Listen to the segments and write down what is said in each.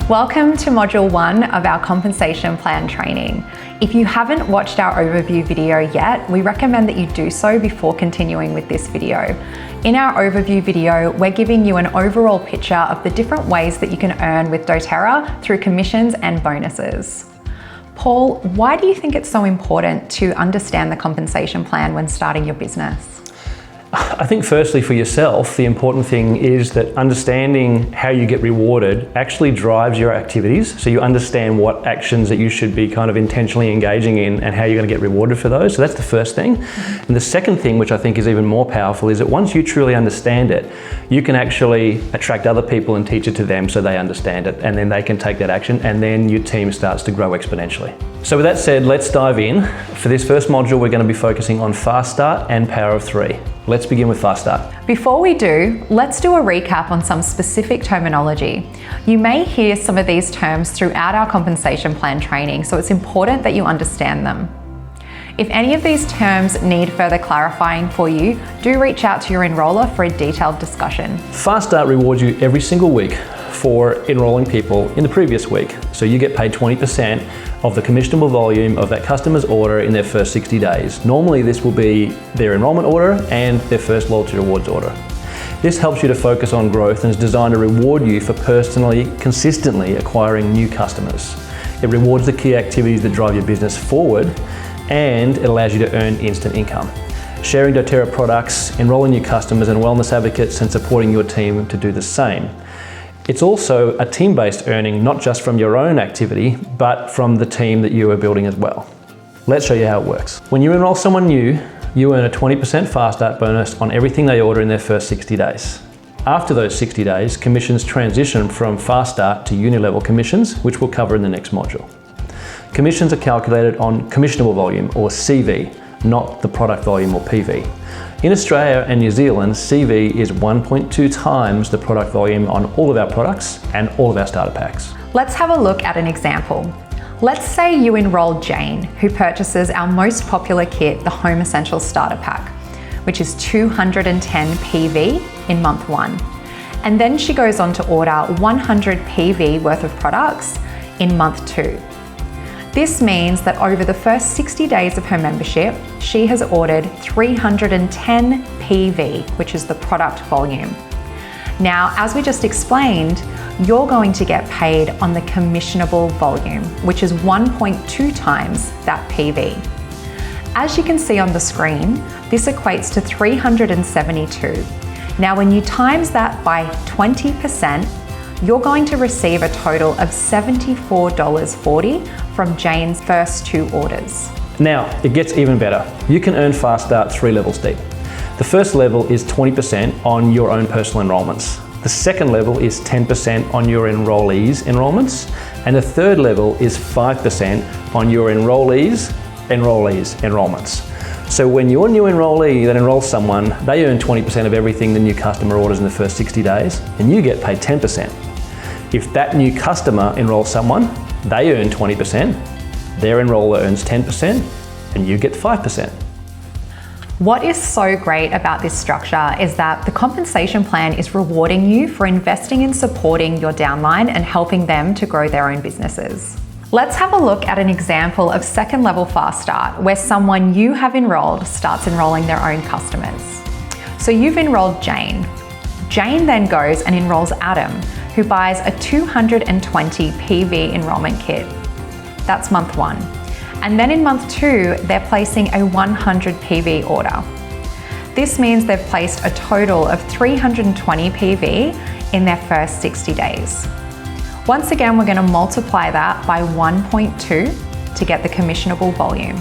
Welcome to Module 1 of our compensation plan training. If you haven't watched our overview video yet, we recommend that you do so before continuing with this video. In our overview video, we're giving you an overall picture of the different ways that you can earn with doTERRA through commissions and bonuses. Paul, why do you think it's so important to understand the compensation plan when starting your business? I think firstly for yourself, the important thing is that understanding how you get rewarded actually drives your activities. So you understand what actions that you should be kind of intentionally engaging in and how you're going to get rewarded for those. So that's the first thing. And the second thing, which I think is even more powerful, is that once you truly understand it, you can actually attract other people and teach it to them so they understand it, and then they can take that action, and then your team starts to grow exponentially. So with that said, let's dive in. For this first module, we're going to be focusing on Fast Start and Power of Three. Let's begin with Fast Start. Before we do, let's do a recap on some specific terminology. You may hear some of these terms throughout our compensation plan training, so it's important that you understand them. If any of these terms need further clarifying for you, do reach out to your enroller for a detailed discussion. Fast Start rewards you every single week for enrolling people in the previous week. So you get paid 20% of the commissionable volume of that customer's order in their first 60 days. Normally this will be their enrollment order and their first loyalty rewards order. This helps you to focus on growth and is designed to reward you for personally, consistently acquiring new customers. It rewards the key activities that drive your business forward, and it allows you to earn instant income. Sharing doTERRA products, enrolling new customers and wellness advocates, and supporting your team to do the same. It's also a team-based earning, not just from your own activity, but from the team that you are building as well. Let's show you how it works. When you enroll someone new, you earn a 20% Fast Start bonus on everything they order in their first 60 days. After those 60 days, commissions transition from Fast Start to uni-level commissions, which we'll cover in the next module. Commissions are calculated on commissionable volume, or CV, not the product volume, or PV. In Australia and New Zealand, CV is 1.2 times the product volume on all of our products and all of our starter packs. Let's have a look at an example. Let's say you enroll Jane, who purchases our most popular kit, the Home Essentials Starter Pack, which is 210 PV in month 1. And then she goes on to order 100 PV worth of products in month 2. This means that over the first 60 days of her membership, she has ordered 310 PV, which is the product volume. Now, as we just explained, you're going to get paid on the commissionable volume, which is 1.2 times that PV. As you can see on the screen, this equates to 372. Now, when you times that by 20%, you're going to receive a total of $74.40 from Jane's first 2 orders. Now, it gets even better. You can earn Fast Start 3 levels deep. The first level is 20% on your own personal enrollments. The second level is 10% on your enrollees' enrollments. And the third level is 5% on your enrollees' enrollments. So when your new enrollee that enrolls someone, they earn 20% of everything the new customer orders in the first 60 days, and you get paid 10%. If that new customer enrolls someone, they earn 20%, their enroller earns 10%, and you get 5%. What is so great about this structure is that the compensation plan is rewarding you for investing in supporting your downline and helping them to grow their own businesses. Let's have a look at an example of second level Fast Start, where someone you have enrolled starts enrolling their own customers. So you've enrolled Jane. Jane then goes and enrolls Adam, who buys a 220 PV enrollment kit. That's month 1. And then in month 2, they're placing a 100 PV order. This means they've placed a total of 320 PV in their first 60 days. Once again, we're going to multiply that by 1.2 to get the commissionable volume.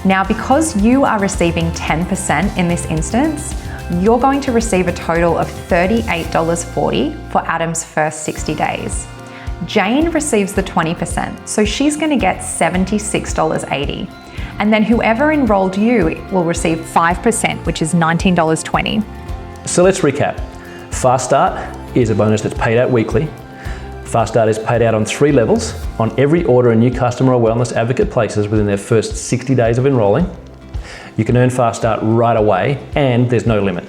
Now, because you are receiving 10% in this instance, you're going to receive a total of $38.40 for Adam's first 60 days. Jane receives the 20%, so she's going to get $76.80. And then whoever enrolled you will receive 5%, which is $19.20. So let's recap. Fast Start is a bonus that's paid out weekly. Fast Start is paid out on 3 levels on every order a new customer or wellness advocate places within their first 60 days of enrolling. You can earn Fast Start right away, and there's no limit.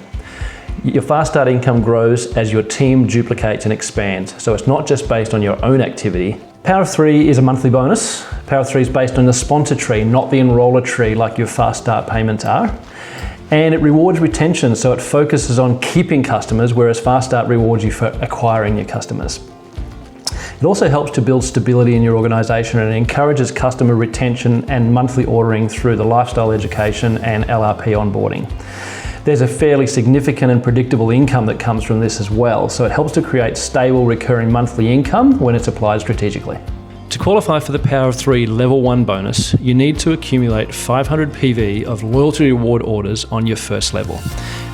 Your Fast Start income grows as your team duplicates and expands, so it's not just based on your own activity. Power of 3 is a monthly bonus. Power of 3 is based on the sponsor tree, not the enroller tree like your Fast Start payments are. And it rewards retention, so it focuses on keeping customers, whereas Fast Start rewards you for acquiring your customers. It also helps to build stability in your organisation and encourages customer retention and monthly ordering through the lifestyle education and LRP onboarding. There's a fairly significant and predictable income that comes from this as well, so it helps to create stable recurring monthly income when it's applied strategically. To qualify for the Power of 3 Level 1 bonus, you need to accumulate 500 PV of loyalty reward orders on your first level.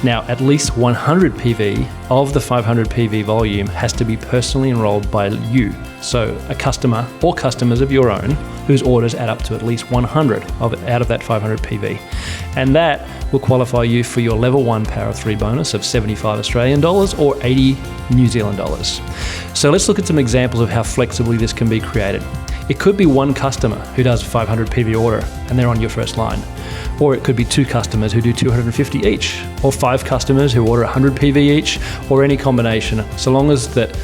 Now, at least 100 PV of the 500 PV volume has to be personally enrolled by you, so a customer or customers of your own whose orders add up to at least 100 out of that 500 PV. And that will qualify you for your Level 1 Power of 3 bonus of 75 Australian dollars or 80 New Zealand dollars. So let's look at some examples of how flexibly this can be created. It could be one customer who does a 500 PV order and they're on your first line. Or it could be 2 customers who do 250 each, or 5 customers who order 100 PV each, or any combination, so long as that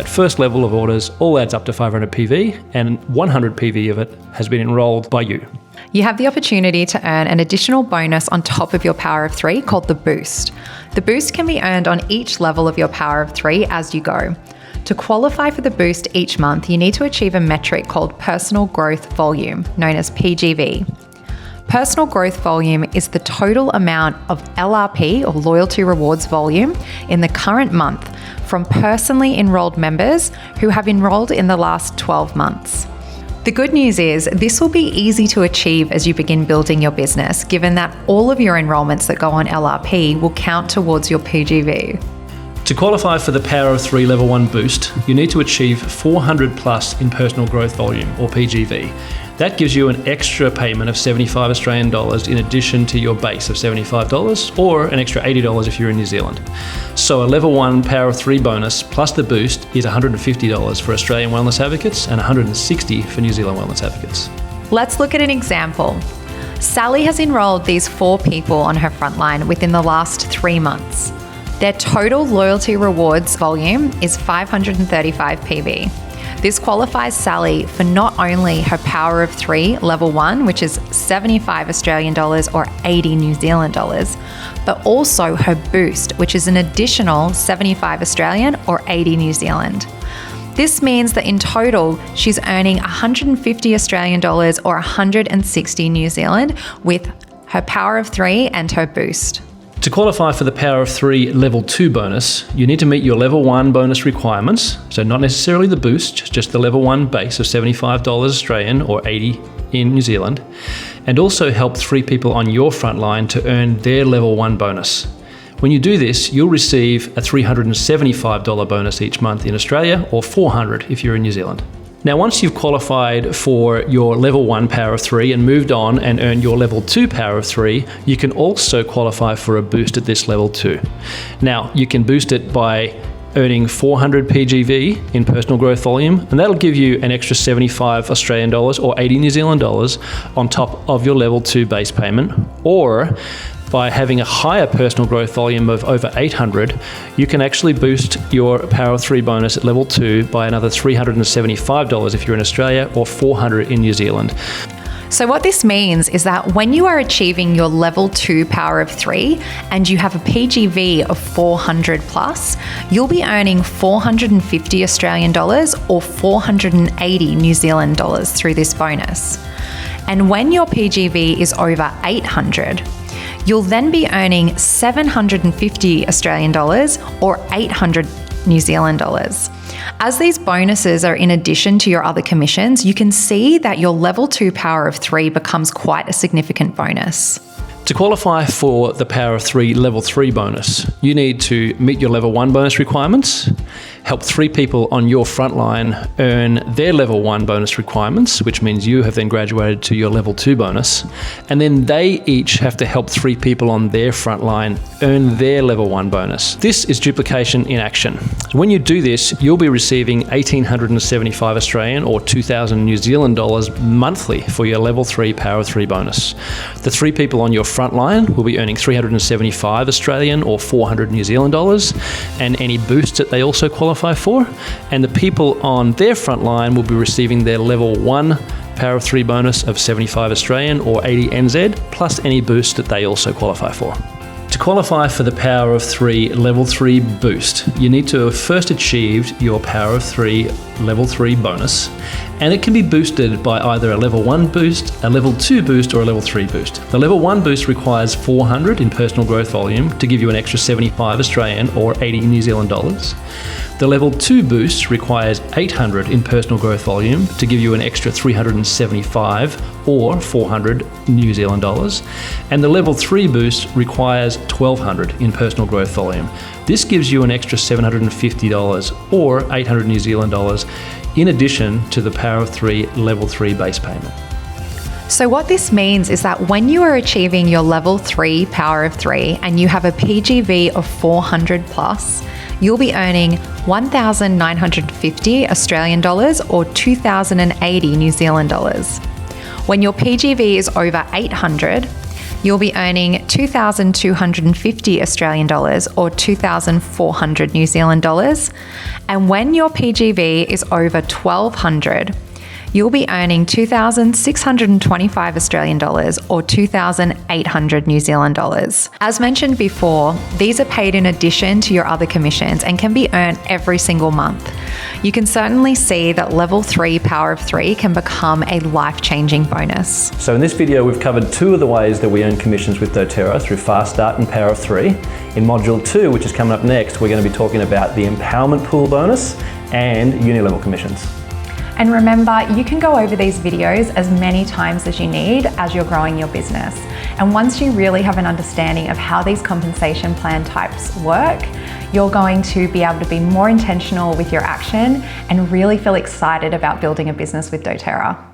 first level of orders all adds up to 500 PV and 100 PV of it has been enrolled by you. You have the opportunity to earn an additional bonus on top of your Power of 3 called the Boost. The Boost can be earned on each level of your Power of 3 as you go. To qualify for the Boost each month, you need to achieve a metric called Personal Growth Volume, known as PGV. Personal Growth Volume is the total amount of LRP or Loyalty Rewards volume in the current month from personally enrolled members who have enrolled in the last 12 months. The good news is this will be easy to achieve as you begin building your business, given that all of your enrollments that go on LRP will count towards your PGV. To qualify for the Power of 3 Level 1 Boost, you need to achieve 400 plus in personal growth volume, or PGV. That gives you an extra payment of 75 Australian dollars in addition to your base of $75, or an extra $80 if you're in New Zealand. So a Level 1 Power of 3 bonus plus the Boost is $150 for Australian wellness advocates and $160 for New Zealand wellness advocates. Let's look at an example. Sally has enrolled these 4 people on her frontline within the last 3 months. Their total loyalty rewards volume is 535 PV. This qualifies Sally for not only her Power of 3 Level 1, which is 75 Australian dollars or 80 New Zealand dollars, but also her Boost, which is an additional 75 Australian or 80 New Zealand. This means that in total, she's earning 150 Australian dollars or 160 New Zealand with her Power of 3 and her Boost. To qualify for the Power of 3 Level 2 bonus, you need to meet your Level 1 bonus requirements, so not necessarily the Boost, just the Level 1 base of $75 Australian or 80 in New Zealand, and also help 3 people on your front line to earn their Level 1 bonus. When you do this, you'll receive a $375 bonus each month in Australia, or $400 if you're in New Zealand. Now, once you've qualified for your Level 1 Power of 3 and moved on and earned your Level 2 Power of 3, you can also qualify for a boost at this Level 2. Now, you can boost it by earning 400 PGV in personal growth volume, and that'll give you an extra 75 Australian dollars or 80 New Zealand dollars on top of your Level 2 base payment. Or by having a higher personal growth volume of over 800, you can actually boost your Power of 3 bonus at Level 2 by another $375 if you're in Australia, or $400 in New Zealand. So what this means is that when you are achieving your Level 2 Power of 3 and you have a PGV of 400 plus, you'll be earning 450 Australian dollars or 480 New Zealand dollars through this bonus. And when your PGV is over 800, you'll then be earning 750 Australian dollars or 800 New Zealand dollars. As these bonuses are in addition to your other commissions, you can see that your Level 2 Power of 3 becomes quite a significant bonus. To qualify for the Power of 3 Level 3 bonus, you need to meet your Level 1 bonus requirements, help 3 people on your frontline earn their level 1 bonus requirements, which means you have then graduated to your level 2 bonus. And then they each have to help 3 people on their frontline earn their level 1 bonus. This is duplication in action. So when you do this, you'll be receiving 1,875 Australian or 2,000 New Zealand dollars monthly for your level 3 Power of 3 bonus. The 3 people on your frontline will be earning 375 Australian or 400 New Zealand dollars, and any boosts that they also qualify for. And the people on their frontline will be receiving their level 1 Power of 3 bonus of 75 Australian or 80 NZ, plus any boost that they also qualify for. To qualify for the Power of 3 Level 3 boost, you need to have first achieved your Power of 3 Level 3 bonus, and it can be boosted by either a Level 1 boost, a Level 2 boost, or a Level 3 boost. The Level 1 boost requires 400 in personal growth volume to give you an extra 75 Australian or 80 New Zealand dollars. The Level 2 boost requires 800 in personal growth volume to give you an extra 375 or 400 New Zealand dollars. And the Level 3 boost requires 1,200 in personal growth volume. This gives you an extra $750 or 800 New Zealand dollars in addition to the Power of 3 Level 3 base payment. So what this means is that when you are achieving your level 3 Power of 3 and you have a PGV of 400 plus, you'll be earning 1,950 Australian dollars or 2,080 New Zealand dollars. When your PGV is over 800, you'll be earning 2,250 Australian dollars or 2,400 New Zealand dollars. And when your PGV is over 1,200, you'll be earning 2,625 Australian dollars or 2,800 New Zealand dollars. As mentioned before, these are paid in addition to your other commissions and can be earned every single month. You can certainly see that level 3 Power of 3 can become a life-changing bonus. So in this video, we've covered 2 of the ways that we earn commissions with doTERRA through Fast Start and Power of 3. In module 2, which is coming up next, we're going to be talking about the empowerment pool bonus and uni-level commissions. And remember, you can go over these videos as many times as you need as you're growing your business. And once you really have an understanding of how these compensation plan types work, you're going to be able to be more intentional with your action and really feel excited about building a business with doTERRA.